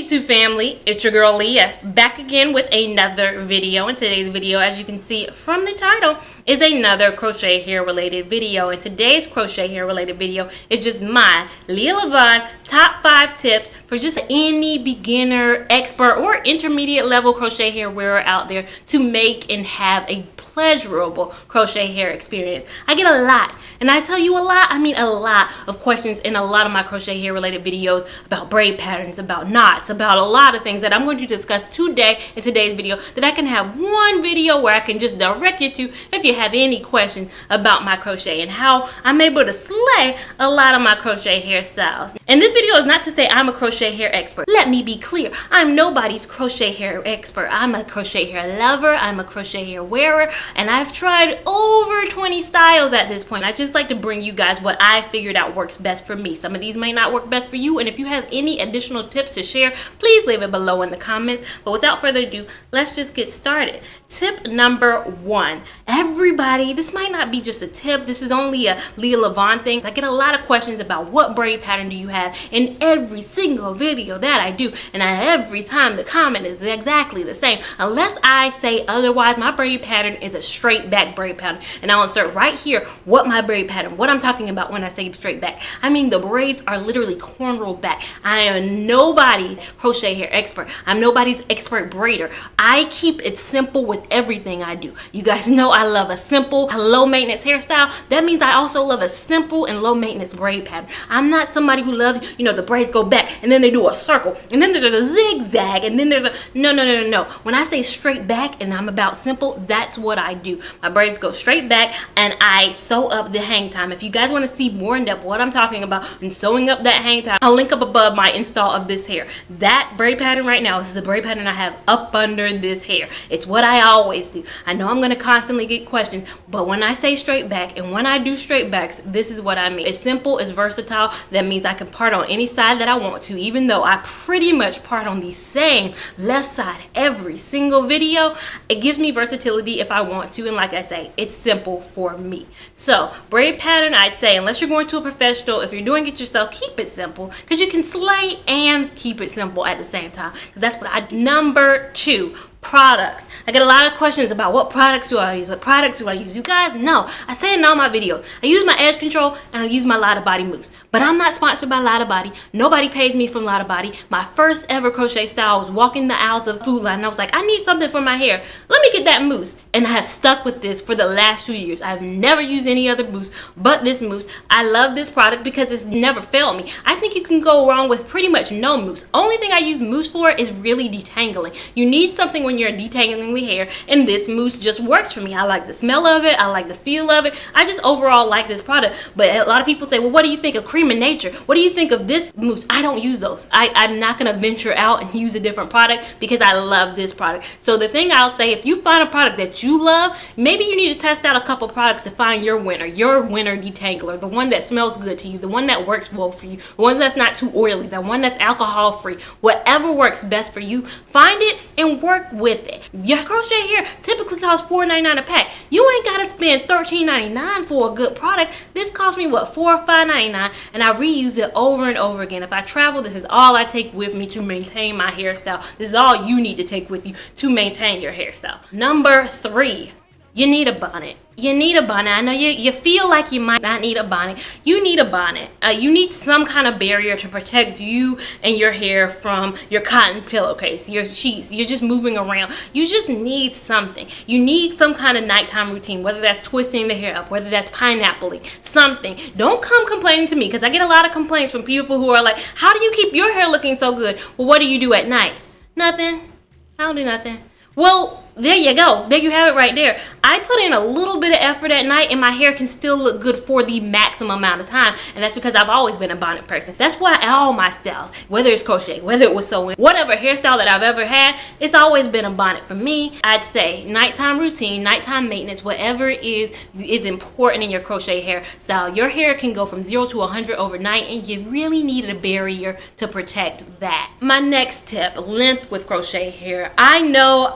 YouTube family, it's your girl Leah, back again with another video. In today's video, as you can see from the title, is another crochet hair related video. And today's crochet hair related video is just my Lia Lavon top 5 tips for just any beginner, expert, or intermediate level crochet hair wearer out there to make and have a pleasurable crochet hair experience. I get a lot, and I tell you a lot, I mean a lot of questions in a lot of my crochet hair related videos about braid patterns, about knots, about a lot of things that I'm going to discuss today in today's video, that I can have one video where I can just direct you to if you have any questions about my crochet and how I'm able to slay a lot of my crochet hairstyles. And this video is not to say I'm a crochet hair expert. Let me be clear, I'm nobody's crochet hair expert. I'm a crochet hair lover, I'm a crochet hair wearer, and I've tried over 20 styles at this point. I just like to bring you guys what I figured out works best for me. Some of these may not work best for you, and if you have any additional tips to share, please leave it below in the comments. But without further ado, let's just get started. Tip number 1. Everybody, this might not be just a tip, this is only a Lia Lavon thing. I get a lot of questions about what braid pattern do you have in every single video that I do, and every time the comment is exactly the same. Unless I say otherwise, my braid pattern is a straight back braid pattern, and I'll insert right here what my braid pattern, what I'm talking about when I say straight back. I mean the braids are literally cornrow back. I am nobody's crochet hair expert. I'm nobody's expert braider. I keep it simple with everything I do. You guys know I love a simple, low maintenance hairstyle. That means I also love a simple and low maintenance braid pattern. I'm not somebody who loves, you know, the braids go back and then they do a circle and then there's a zigzag and then there's a no. When I say straight back and I'm about simple, that's what I do. My braids go straight back and I sew up the hang time. If you guys want to see more in depth what I'm talking about and sewing up that hang time, I'll link up above my install of this hair. That braid pattern right now, this is the braid pattern I have up under this hair. It's what I always do. I know I'm going to constantly get questions, but when I say straight back and when I do straight backs, this is what I mean. It's simple, it's versatile. That means I can part on any side that I want to, even though I pretty much part on the same left side every single video. It gives me versatility if I want to, and like I say, it's simple for me. So braid pattern, I'd say, unless you're going to a professional, if you're doing it yourself, keep it simple, because you can slay and keep it simple at the same time. That's what I do. Number 2, products. I get a lot of questions about what products do I use, what products do I use. You guys know, I say it in all my videos, I use my edge control and I use my Lia Body mousse. But I'm not sponsored by Lia Body. Nobody pays me from Lia Body. My first ever crochet style was walking the aisles of Food Line, and I was like, I need something for my hair. Let me get that mousse. And I have stuck with this for the last 2 years. I've never used any other mousse but this mousse. I love this product because it's never failed me. I think you can go wrong with pretty much no mousse. Only thing I use mousse for is really detangling. You need something when you're detangling the hair, and this mousse just works for me. I like the smell of it. I like the feel of it. I just overall like this product. But a lot of people say, well, what do you think of Cream of Nature? What do you think of this mousse? I don't use those. I'm not going to venture out and use a different product because I love this product. So the thing I'll say, if you find a product that you love, maybe you need to test out a couple products to find your winner detangler, the one that smells good to you, the one that works well for you, the one that's not too oily, the one that's alcohol free. Whatever works best for you, find it and work with it. Your crochet hair typically costs $4.99 a pack. You ain't gotta spend $13.99 for a good product. This cost me what, $4 or $5.99, and I reuse it over and over again. If I travel, this is all I take with me to maintain my hairstyle. This is all you need to take with you to maintain your hairstyle. Number 3, you need a bonnet. You need a bonnet. I know you feel like you might not need a bonnet. You need a bonnet. You need some kind of barrier to protect you and your hair from your cotton pillowcase, your sheets. You're just moving around. You just need something. You need some kind of nighttime routine, whether that's twisting the hair up, whether that's pineappling, something. Don't come complaining to me, because I get a lot of complaints from people who are like, how do you keep your hair looking so good? Well, what do you do at night? Nothing. I don't do nothing. Well, there you go. There you have it right there. I put in a little bit of effort at night and my hair can still look good for the maximum amount of time. And that's because I've always been a bonnet person. That's why all my styles, whether it's crochet, whether it was sewing, whatever hairstyle that I've ever had, it's always been a bonnet for me. I'd say nighttime routine, nighttime maintenance, whatever is important in your crochet hairstyle. Your hair can go from 0 to 100 overnight, and you really need a barrier to protect that. My next tip, length with crochet hair. I know,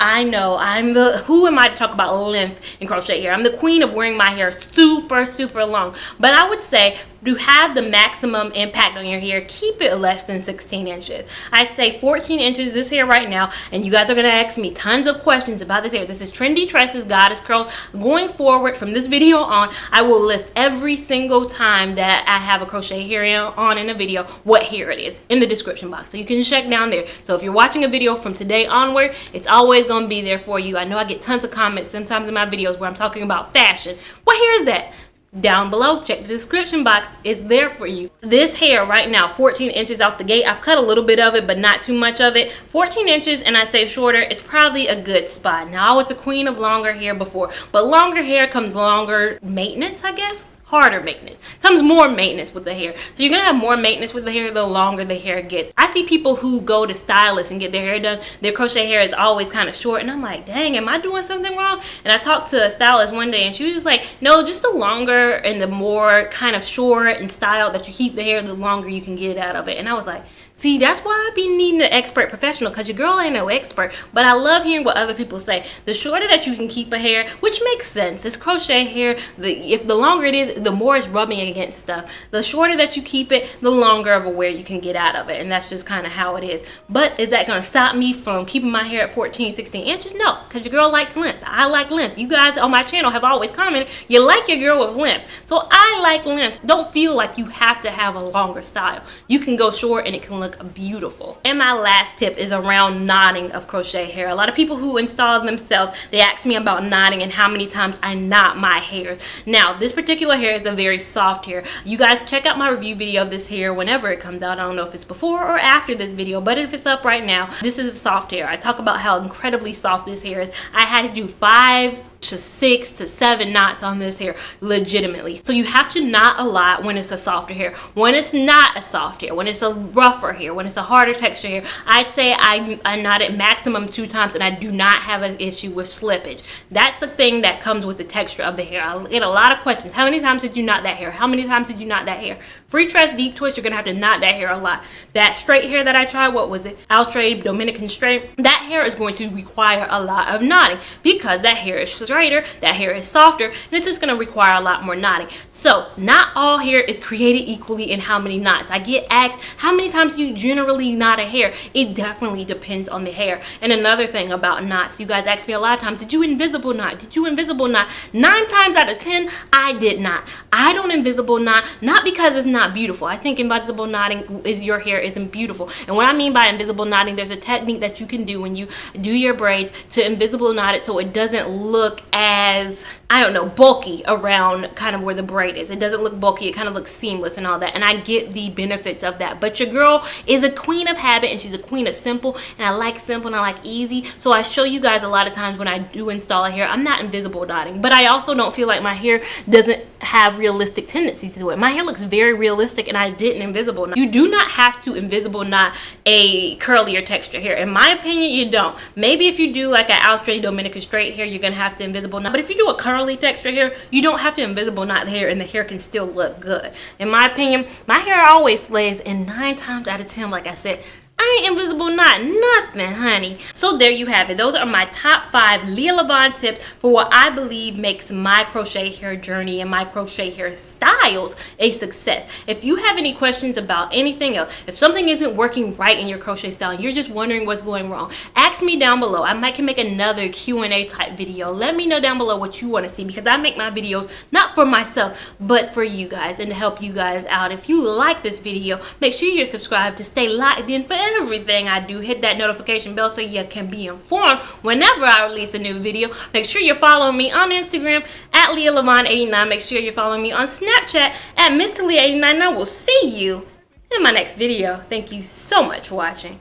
who am I to talk about length in crochet hair? I'm the queen of wearing my hair super long. But I would say to have the maximum impact on your hair, keep it less than 16 inches. I say 14 inches this hair right now, and you guys are going to ask me tons of questions about this hair. This is Trendy Tresses Goddess Curls. Going forward from this video on, I will list every single time that I have a crochet hair on in a video what hair it is in the description box, so you can check down there. So if you're watching a video from today onward, it's always going to be there for you. I know I get tons of comments sometimes in my videos where I'm talking about fashion. What hair is that? Down below, check the description box, it's there for you. This hair right now, 14 inches off the gate. I've cut a little bit of it, but not too much of it. 14 inches, and I say shorter, it's probably a good spot. Now, I was a queen of longer hair before, but longer hair comes longer maintenance, I guess. Harder maintenance. Comes more maintenance with the hair. So you're gonna have more maintenance with the hair the longer the hair gets. I see people who go to stylists and get their hair done, their crochet hair is always kind of short, and I'm like, dang, am I doing something wrong? And I talked to a stylist one day, and she was just like, no, just the longer and the more kind of short and styled that you keep the hair, the longer you can get out of it. And I was like, see, that's why I be needing an expert professional, because your girl ain't no expert. But I love hearing what other people say. The shorter that you can keep a hair, which makes sense. It's crochet hair. If the longer it is, the more it's rubbing against stuff. The shorter that you keep it, the longer of a wear you can get out of it. And that's just kind of how it is. But is that going to stop me from keeping my hair at 14, 16 inches? No, because your girl likes length. I like length. You guys on my channel have always commented, you like your girl with length. So I like length. Don't feel like you have to have a longer style. You can go short and it can look beautiful. And my last tip is around knotting of crochet hair. A lot of people who install themselves, they ask me about knotting and how many times I knot my hairs. Now, this particular hair is a very soft hair. You guys check out my review video of this hair whenever it comes out. I don't know if it's before or after this video, but if it's up right now, this is a soft hair. I talk about how incredibly soft this hair is. I had to do 5 to 6 to 7 knots on this hair legitimately. So you have to knot a lot when it's a softer hair. When it's not a soft hair, when it's a rougher hair, when it's a harder texture hair, I'd say I knot it maximum 2 times, and I do not have an issue with slippage. That's the thing that comes with the texture of the hair. I get a lot of questions. How many times did you knot that hair? How many times did you knot that hair? Free tress, deep twist, you're gonna have to knot that hair a lot. That straight hair that I tried, what was it? Outre Dominican straight. That hair is going to require a lot of knotting because that hair is straighter, that hair is softer, and it's just going to require a lot more knotting. So not all hair is created equally in how many knots. I get asked how many times you generally knot a hair. It definitely depends on the hair. And another thing about knots, you guys ask me a lot of times, did you invisible knot? Did you invisible knot? 9 times out of 10, I did not. I don't invisible knot, not because it's not beautiful. I think invisible knotting is your hair isn't beautiful. And what I mean by invisible knotting, there's a technique that you can do when you do your braids to invisible knot it so it doesn't look as, I don't know, bulky around kind of where the braid is. It doesn't look bulky, it kind of looks seamless and all that, and I get the benefits of that. But your girl is a queen of habit, and she's a queen of simple, and I like simple and I like easy. So I show you guys a lot of times when I do install a hair, I'm not invisible knotting, but I also don't feel like my hair doesn't have realistic tendencies to it. My hair looks very realistic, and I didn't invisible knot. You do not have to invisible knot a curlier texture hair. In my opinion, you don't. Maybe if you do like an outre Dominican straight hair, you're gonna have to invisible knot. But if you do a curly texture hair, you don't have to invisible knot the hair, and the hair can still look good. In my opinion, my hair always slays, and 9 times out of 10, like I said, I ain't invisible knot nothing, honey. So there you have it. Those are my top 5 Lia Lavon tips for what I believe makes my crochet hair journey and my crochet hair styles a success. If you have any questions about anything else, if something isn't working right in your crochet style and you're just wondering what's going wrong, ask me down below. I might can make another Q&A type video. Let me know down below what you want to see, because I make my videos not for myself, but for you guys and to help you guys out. If you like this video, make sure you're subscribed to stay locked in for everything I do. Hit that notification bell so you can be informed whenever I release a new video. Make sure you're following me on Instagram at Lia Lavon 89. Make sure you're following me on Snapchat at Mr. Lia 89. I will see you in my next video. Thank you so much for watching.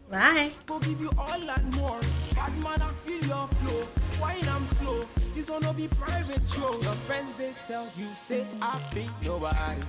Bye. Give you all that more. Bad man, I feel your flow. Wine, I'm slow. This will not be private show. Your friends, they tell you, say I be nobody.